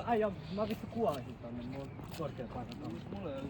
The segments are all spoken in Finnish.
Äijä, mä vittu kuolisin tonne, mulla on korkea paikan kanssa. Mulla ei ole.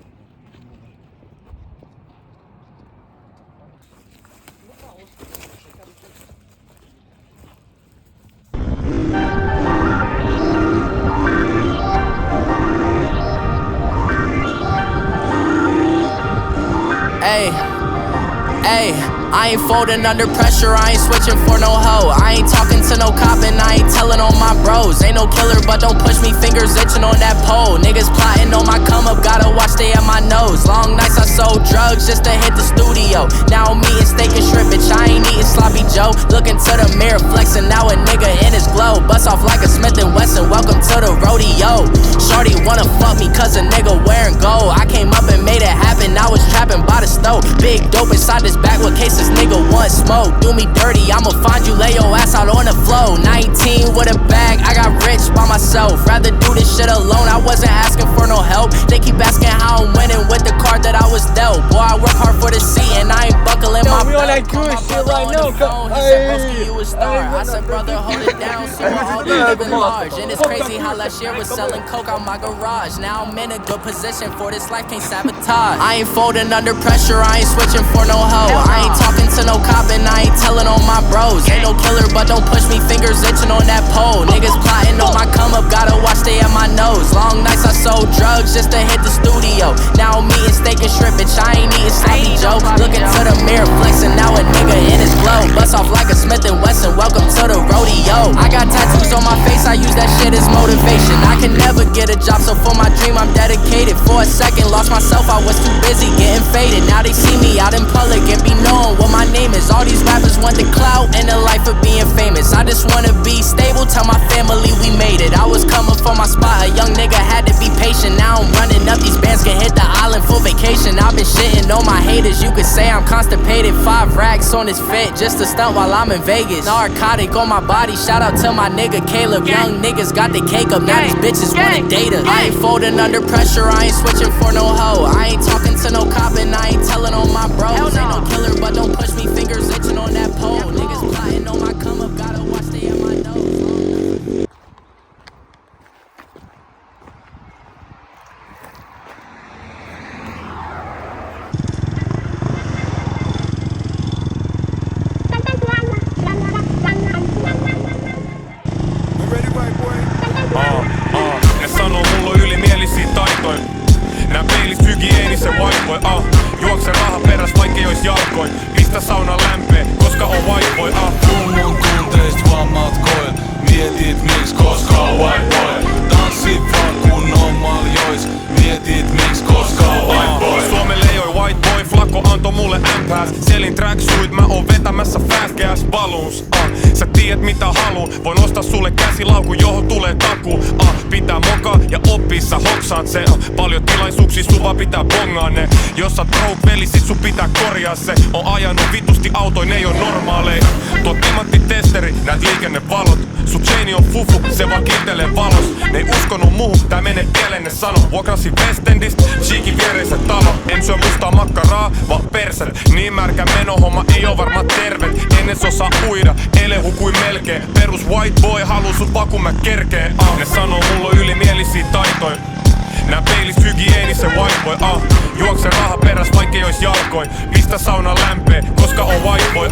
Ayy, I ain't folding under pressure, I ain't switching for no hoe. I ain't talking to no cop and I ain't telling on my bros. Ain't no killer, but don't push me, fingers itching on that pole. Niggas plotting on my come up, gotta watch they at my nose. Long nights I sold drugs just to hit the studio. Now I'm eating steak and shrimp, bitch, I ain't eating sloppy Joe. Looking to the mirror, flexing, now a nigga in his glow. Bust off like a Smith & Wesson, welcome to the rodeo. Shorty wanna fuck me cause a nigga wearing gold. I came up and made it happen, I was trapping by the stove. Big dope inside this backwood case, this nigga want smoke. Do me dirty, I'ma find you, lay your ass out on the floor. 19 with a bag, I got rich by myself. Rather do this shit alone, I wasn't asking for no help. They keep asking how I'm winning with the card that I was dealt. Boy, I work hard for the seat and I ain't buckling my belt. We on that good shit right now. He said, broski, you a star. I said, brother, hold it down, so I'll be living large. And it's crazy how last year was selling coke out my garage. Now I'm in a good position for this life, can't sabotage. I ain't folding under pressure, I ain't switching for no hoe. I ain't talking to no cop and I ain't telling on my bros. Ain't no killer, but don't push me, fingers itching on that pole. Niggas plotting on my come up, gotta watch they at my nose. Long nights I sold drugs just to hit the studio. Now I'm eating steak and shrimp, bitch, I ain't eating sloppy Joe. Looking to the mirror, flexing, now a nigga in his glow. Bust off like a Smith & Wesson, welcome to the rodeo. I got tattoos on my face, I use that shit as motivation. I can never get a job, so for my dream I'm dedicated. For a second, lost myself, I was too busy getting faded. Now they see me out in public and be knowing what my name is. All these rappers want the clout and the life of being famous. I just wanna be stable, tell my family we made it. I was coming for my spot, a young nigga had to be patient. Now I'm running up, these bands can hit the island for vacation. I've been shitting on my haters, you could say I'm constipated. 5 racks on his fit, just to stunt while I'm in Vegas. Narcotic on my body, shout out to my nigga Caleb. Young niggas got the cake up, now these bitches wanna date us. I ain't folding under pressure, I ain't switching for no hoe. I ain't talking to no cop and I ain't telling on my bros. Ain't no killer, but don't push me, fingers itching on that pole. Niggas plotting on my come up, gotta watch they at my nose. Ne sanoo mulla on ylimielisiä taitoja. Nää peilis hygienisen whiteboy, juokse raha peräs vaikkei ois jalkoin. Pistä sauna lämpee, koska on whiteboy, Mun tunteist vaan matkoil, mietit miks koska on whiteboy. Tanssi vaan kun on maljois, mietit miks koska on whiteboy. Suomen leijoi whiteboy, flakko antoi mulle ämpääs. Selin tracksuit, mä oon vetämässä fast gas balloons, Sä tiedät mitä haluun, voin ostaa sulle käsilaukun johon tulee takuu, Pitää mokaa ja oppii sä hoksaat se, Paljon tilaisuuksia sun vaan pitää bongaa ne. Jos sä broke veli, sit sun pitää korjaa se. On ajanut vitusti autoin, ei oo normaaleja. Tuo timanttitesteri, näet liikennevalot. Sun chaini on fufu, se vaan kiitelee valos. Ne ei uskonut muuhun, tää menee pieleen ne sano. Vuokrasin Westendist, Cheekin viereisen talo. En syö mustaa makkaraa, vaan perset. Niin märkä menohomma ei oo varmaan tervet. En edes osaa uida, eilen hukuin melkein. Perus white boy, haluu sut vaan kun mä kerkeen, Ne sanoo mulla on ylimielisiä taitoja. Nää peilis hygienisen whiteboy, juokse raha peräs vaikkei ois jalkoin. Pistä sauna lämpee, koska on whiteboy,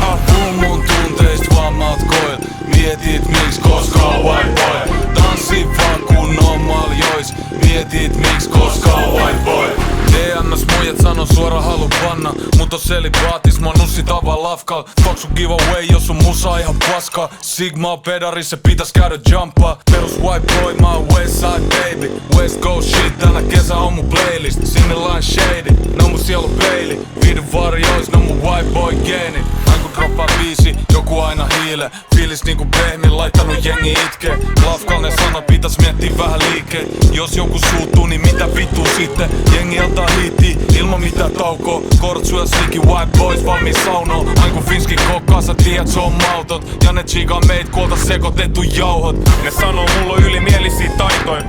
Mun tunteist vaan matkoil, mietit miks koska on whiteboy. Tanssi vaan kun on maljois, mietit miks koska on whiteboy. DMS muijat sano suora halu panna, mut on selibaatis, mä nussi tavan lafkal. Fuck sun giveaway, jos sun musa ihan paskaa. Sigma pedari, se pitäis käydä jumpaa. Perus white boy, mä oon Westside baby. West Coast shit, tänä kesä on mun playlist. Sinne line shady, no mun sielu peili. Viiden varjois, no mun white boy geeni. Aina kun droppaa biisi, joku aina hiile. Fiilis niinku pehmin, laittanut jengi itkee. Lafkal ne sana, pitäis miettiä vähän liikkeet. Jos joku suuttuu, niin mitä vittu sitten? Jengi antaa hiittiä, ilman mitään taukoa. Kortsuja sliki white boys, valmiin saunoo. Aina kun Finski kokkaa, sä tiedät se on mauton. Ja ne chigaa meit kuolta sekoitettu jauhot. Ne sanoo mulla on ylimielisiä taitoja.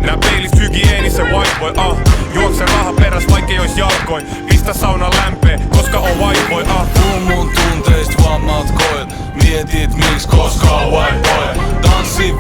Nää peilis hygienisen whiteboy, juokse raha peräs vaikkei ois jalkoin. Pistä sauna lämpee, koska koska on white boy. Puhun mun tunteist vaan matkoil. Mietit miksi koska on white boy. Tanssi